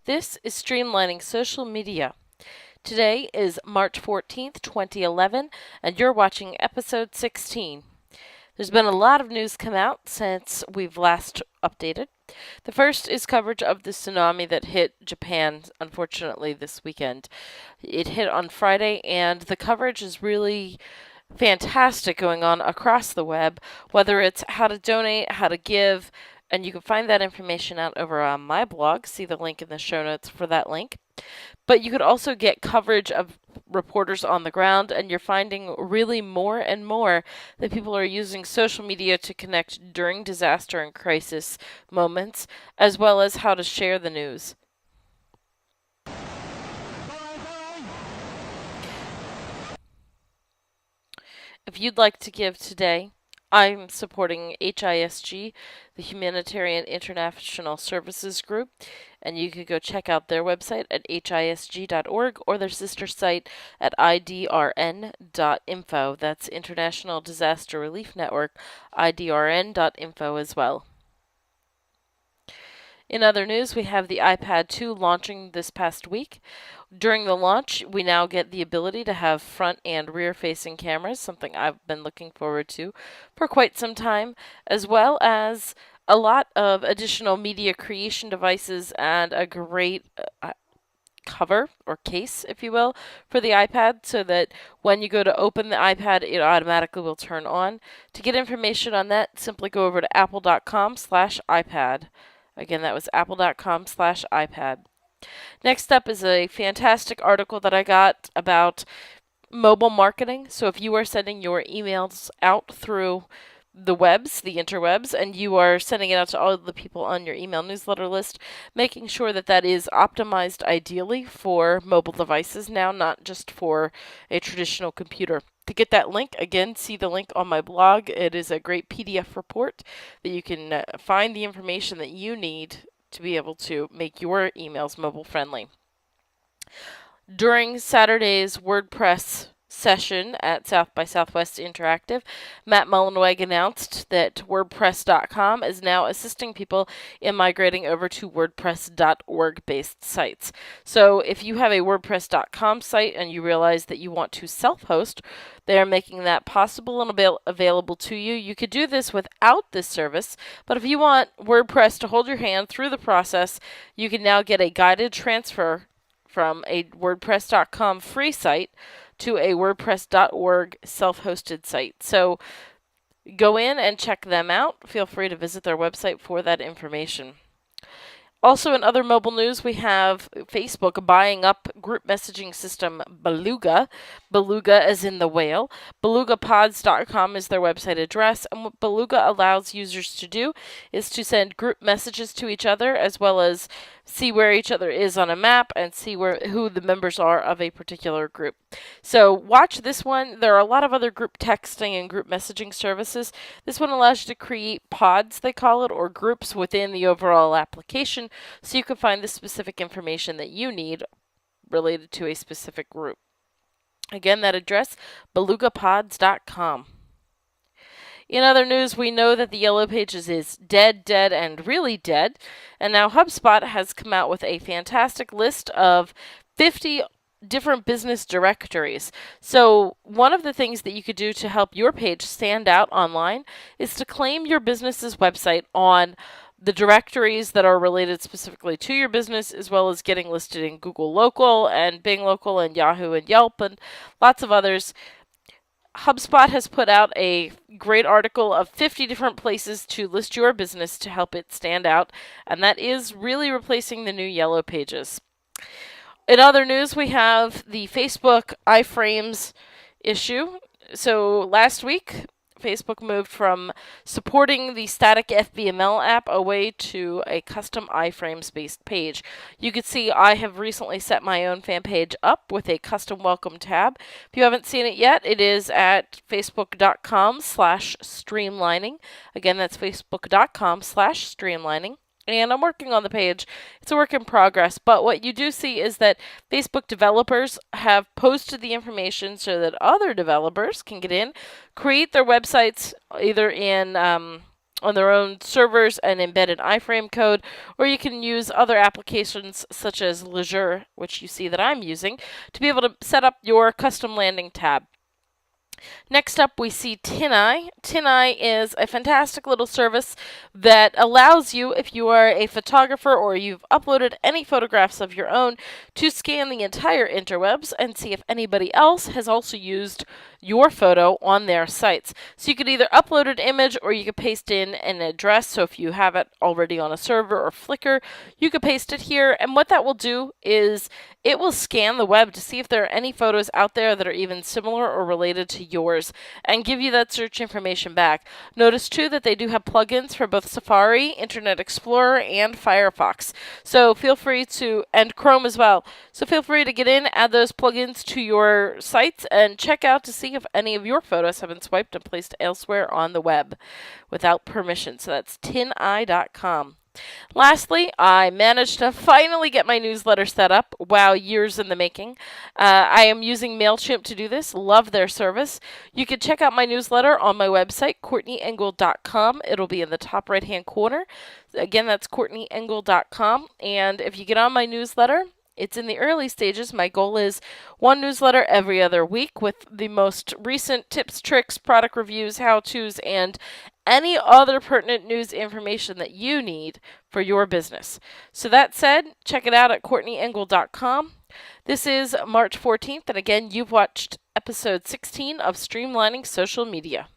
This is Streamlining Social Media. Today is March 14th, 2011, and you're watching Episode 16. There's been a lot of news come out since we've last updated. The first is coverage of the tsunami that hit Japan, unfortunately, this weekend. It hit on Friday, and the coverage is really fantastic going on across the web, whether it's how to donate, how to give, and you can find that information out over on my blog. See the link in the show notes for that link. But you could also get coverage of reporters on the ground, and you're finding really more and more that people are using social media to connect during disaster and crisis moments, as well as how to share the news. If you'd like to give today, I'm supporting HISG, the Humanitarian International Services Group, and you could go check out their website at hisg.org or their sister site at idrn.info. That's International Disaster Relief Network, idrn.info as well. In other news, we have the iPad 2 launching this past week. During the launch, we now get the ability to have front and rear-facing cameras, something I've been looking forward to for quite some time, as well as a lot of additional media creation devices and a great cover, or case, if you will, for the iPad, so that when you go to open the iPad, it automatically will turn on. To get information on that, simply go over to apple.com/iPad. Again, that was apple.com/iPad. Next up is a fantastic article that I got about mobile marketing. So if you are sending your emails out through the webs, the interwebs, and you are sending it out to all of the people on your email newsletter list, making sure that that is optimized ideally for mobile devices now, not just for a traditional computer. To get that link, again, see the link on my blog. It is a great PDF report that you can find the information that you need to be able to make your emails mobile friendly. During Saturday's WordPress session at South by Southwest Interactive, Matt Mullenweg announced that WordPress.com is now assisting people in migrating over to WordPress.org based sites. So if you have a WordPress.com site and you realize that you want to self-host, they are making that possible and available to you. You could do this without this service, but if you want WordPress to hold your hand through the process, you can now get a guided transfer from a WordPress.com free site to a WordPress.org self-hosted site. So go in and check them out. Feel free to visit their website for that information. Also, in other mobile news, we have Facebook buying up group messaging system Beluga. Beluga as in the whale. BelugaPods.com is their website address, and what Beluga allows users to do is to send group messages to each other, as well as see where each other is on a map and see who the members are of a particular group. So watch this one. There are a lot of other group texting and group messaging services. This one allows you to create pods, they call it, or groups within the overall application, so you can find the specific information that you need related to a specific group. Again, that address, belugapods.com. In other news, we know that the Yellow Pages is dead, and really dead. And now HubSpot has come out with a fantastic list of 50 different business directories. So one of the things that you could do to help your page stand out online is to claim your business's website on the directories that are related specifically to your business, as well as getting listed in Google Local and Bing Local and Yahoo and Yelp and lots of others. HubSpot has put out a great article of 50 different places to list your business to help it stand out, and that is really replacing the new Yellow Pages. In other news, we have the Facebook iframes issue. So last week, Facebook moved from supporting the static FBML app away to a custom iframes-based page. You can see I have recently set my own fan page up with a custom welcome tab. If you haven't seen it yet, it is at facebook.com/streamlining. Again, that's facebook.com/streamlining. And I'm working on the page. It's a work in progress, but what you do see is that Facebook developers have posted the information so that other developers can get in, create their websites either in on their own servers and embed an iframe code, or you can use other applications such as Leisure, which you see that I'm using, to be able to set up your custom landing tab. Next up, we see TinEye. TinEye is a fantastic little service that allows you, if you are a photographer or you've uploaded any photographs of your own, to scan the entire interwebs and see if anybody else has also used your photo on their sites. So you could either upload an image or you could paste in an address. So if you have it already on a server or Flickr, you could paste it here. And what that will do is it will scan the web to see if there are any photos out there that are even similar or related to yours and give you that search information back. Notice too that they do have plugins for both Safari, Internet Explorer, and Firefox. So feel free to, and Chrome as well. So feel free to get in, add those plugins to your sites, and check out to see if any of your photos have been swiped and placed elsewhere on the web without permission. So that's tineye.com. Lastly, I managed to finally get my newsletter set up. Wow, years in the making. I am using MailChimp to do this. Love their service. You can check out my newsletter on my website, CourtneyEngle.com. It'll be in the top right-hand corner. Again, that's CourtneyEngle.com. And if you get on my newsletter, it's in the early stages. My goal is one newsletter every other week with the most recent tips, tricks, product reviews, how-tos, and any other pertinent news information that you need for your business. So that said, check it out at CourtneyEngle.com. This is March 14th, and again, you've watched episode 16 of Streamlining Social Media.